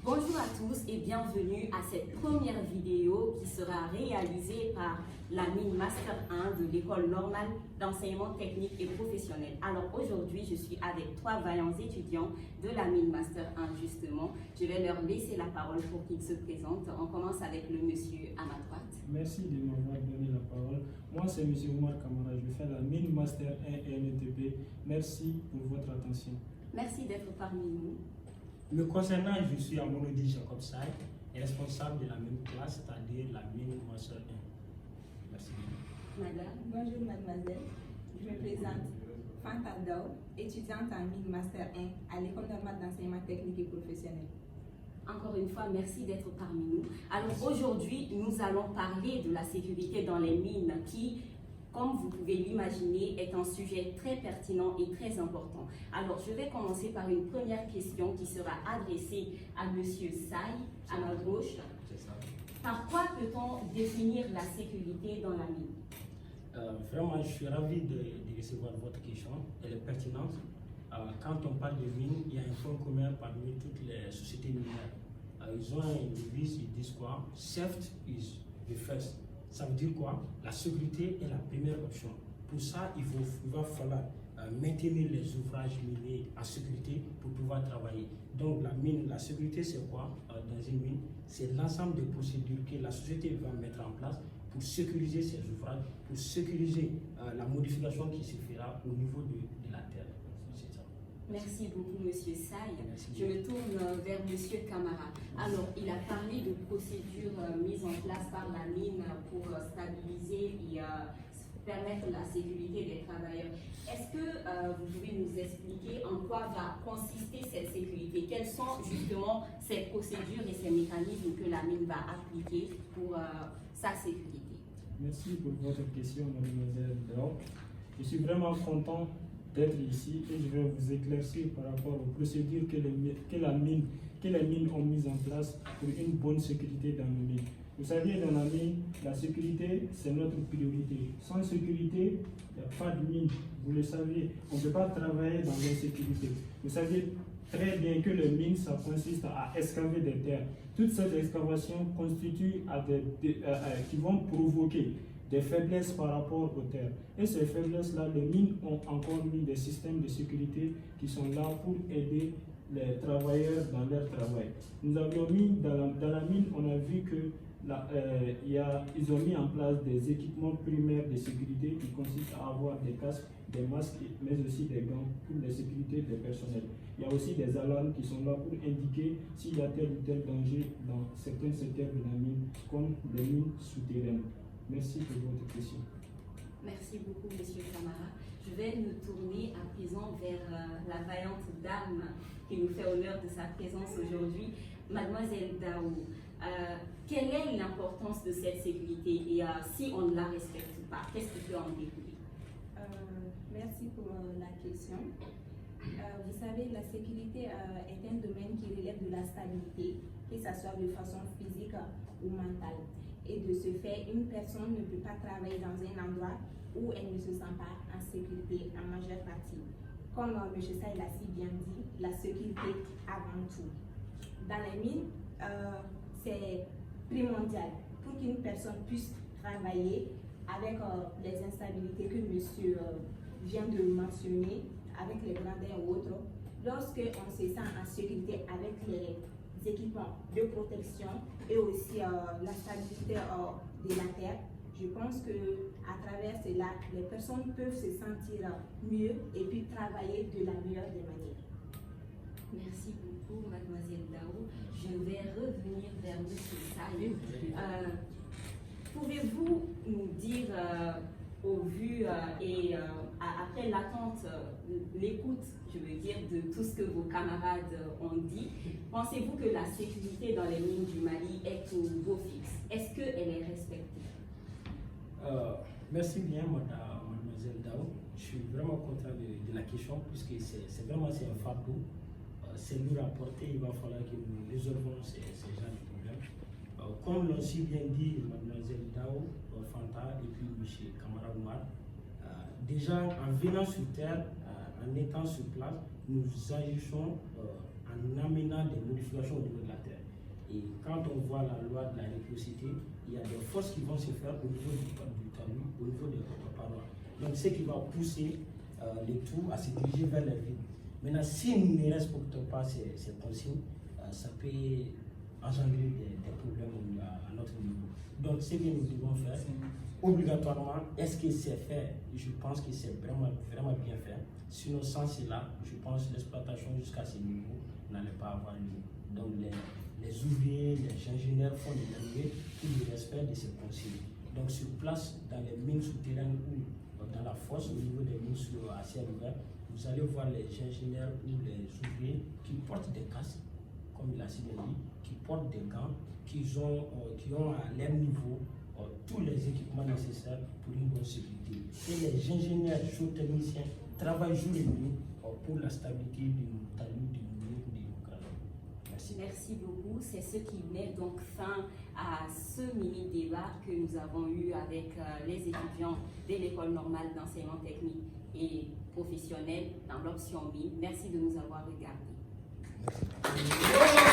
Bonjour à tous et bienvenue à cette première vidéo qui sera réalisée par la mine Master 1 de l'École normale d'enseignement technique et professionnel. Alors aujourd'hui, je suis avec 3 vaillants étudiants de la mine Master 1 justement. Je vais leur laisser la parole pour qu'ils se présentent. On commence avec le monsieur à ma droite. Merci de m'avoir donné la parole. Moi, c'est M. Omar Kamara. Je fais la mine Master 1 et METP. Merci pour votre attention. Merci d'être parmi nous. Me concernant, je suis Amonodi Jacob Saï, responsable de la même classe, c'est-à-dire la mine Master 1. Merci. Madame. Bonjour mademoiselle, je me présente Fanta Dao, étudiante en mine Master 1 à l'École normale d'enseignement technique et professionnel. Encore une fois, merci d'être parmi nous. Alors aujourd'hui, nous allons parler de la sécurité dans les mines qui, comme vous pouvez l'imaginer, est un sujet très pertinent et très important. Alors, je vais commencer par une première question qui sera adressée à M. Saï, à ma gauche. C'est ça. Par quoi peut-on définir la sécurité dans la mine? Vraiment, je suis ravi de recevoir votre question. Elle est pertinente. Quand on parle de mine, il y a un point commun parmi toutes les sociétés minières. Ils ont une devise, ils disent quoi? Safety is the first. Ça veut dire quoi? La sécurité est la première option. Pour ça, il va falloir maintenir les ouvrages miniers en sécurité pour pouvoir travailler. Donc la mine, la sécurité c'est quoi dans une mine? C'est l'ensemble des procédures que la société va mettre en place pour sécuriser ses ouvrages, pour sécuriser la modification qui se fera au niveau de la terre. C'est ça. Merci beaucoup, M. Saï. Merci. Je me tourne vers M. Kamara. Alors, il a parlé de procédures mises en place par la mine pour stabiliser et permettre la sécurité des travailleurs. Est-ce que vous pouvez nous expliquer en quoi va consister cette sécurité? Quelles sont justement ces procédures et ces mécanismes que la mine va appliquer pour sa sécurité? Merci pour votre question, mademoiselle Dao. Je suis vraiment content d'être ici et je vais vous éclaircir par rapport aux procédures que les mines ont mises en place pour une bonne sécurité dans nos mines. Vous savez, dans la mine, la sécurité, c'est notre priorité. Sans sécurité, il n'y a pas de mine. Vous le savez, on ne peut pas travailler dans l'insécurité. Vous savez très bien que les mines, ça consiste à excaver des terres. Toute cette excavation constitue qui vont provoquer des faiblesses par rapport aux terres. Et ces faiblesses-là, les mines ont encore mis des systèmes de sécurité qui sont là pour aider les travailleurs dans leur travail. Nous avions mis dans la mine, on a vu que ils ont mis en place des équipements primaires de sécurité qui consistent à avoir des casques, des masques, mais aussi des gants pour la sécurité des personnels. Il y a aussi des alarmes qui sont là pour indiquer s'il y a tel ou tel danger dans certains secteurs de la mine, comme les mines souterraines. Merci pour votre question. Merci beaucoup, M. Kamara. Je vais me tourner à présent vers la vaillante dame qui nous fait honneur de sa présence aujourd'hui, Mademoiselle Dao. Quelle est l'importance de cette sécurité et si on ne la respecte pas, qu'est-ce qui peut en découler? Merci pour la question. Vous savez, la sécurité est un domaine qui relève de la stabilité, que ce soit de façon physique ou mentale. Et de ce fait, une personne ne peut pas travailler dans un endroit où elle ne se sent pas en sécurité en majeure partie. Comme M. Saï l'a si bien dit, la sécurité avant tout. Dans les mines, c'est primordial pour qu'une personne puisse travailler avec les instabilités que monsieur vient de mentionner, avec les grandeurs ou autres. Lorsqu'on se sent en sécurité avec les équipements de protection et aussi la stabilité de la terre, je pense que à travers cela, les personnes peuvent se sentir mieux et puis travailler de la meilleure des manières. Merci beaucoup, Mademoiselle Dao. Je vais revenir vers M. Saï. Pouvez-vous nous dire, au vu et après l'attente, l'écoute, je veux dire, de tout ce que vos camarades ont dit, pensez-vous que la sécurité dans les mines du Mali est au niveau fixe? Est-ce qu'elle est respectée? Merci bien, mademoiselle Dao. Je suis vraiment content de la question puisque c'est vraiment un fardeau. C'est lourd à porter, il va falloir que nous résolvons ces genres de problèmes. Comme l'ont si bien dit mademoiselle Dao, Fanta et puis M. Kamara Oumar, déjà en venant sur terre, en étant sur place, nous agissons en amenant des modifications au niveau de la terre. Et quand on voit la loi de la réciprocité, il y a des forces qui vont se faire au niveau du talus, au niveau des parois. Donc, ce qui va pousser le tout à se diriger vers les villes. Maintenant, si nous ne respectons pas ces consignes, ça peut engendrer des problèmes à notre niveau. Donc, ce que nous devons faire, obligatoirement, est-ce que c'est fait? Je pense que c'est vraiment, vraiment bien fait. Sinon, sans cela, je pense que l'exploitation jusqu'à ce niveau n'allait pas avoir lieu. Donc, les ouvriers, les ingénieurs font de l'année pour le respect de ces consignes. Donc, sur place, dans les mines souterraines ou dans la fosse, au niveau des mines à ciel ouvert, vous allez voir les ingénieurs ou les ouvriers qui portent des casques, comme il a si bien dit, qui portent des gants, qui ont à leur niveau tous les équipements nécessaires pour une bonne sécurité. Et les ingénieurs géotechniciens travaillent jour et nuit pour la stabilité du talus, du mine ou du canal. Merci. Merci beaucoup. C'est ce qui met donc fin à ce mini-débat que nous avons eu avec les étudiants de l'École normale d'enseignement technique et professionnel dans l'option mine. Merci de nous avoir regardés. Merci.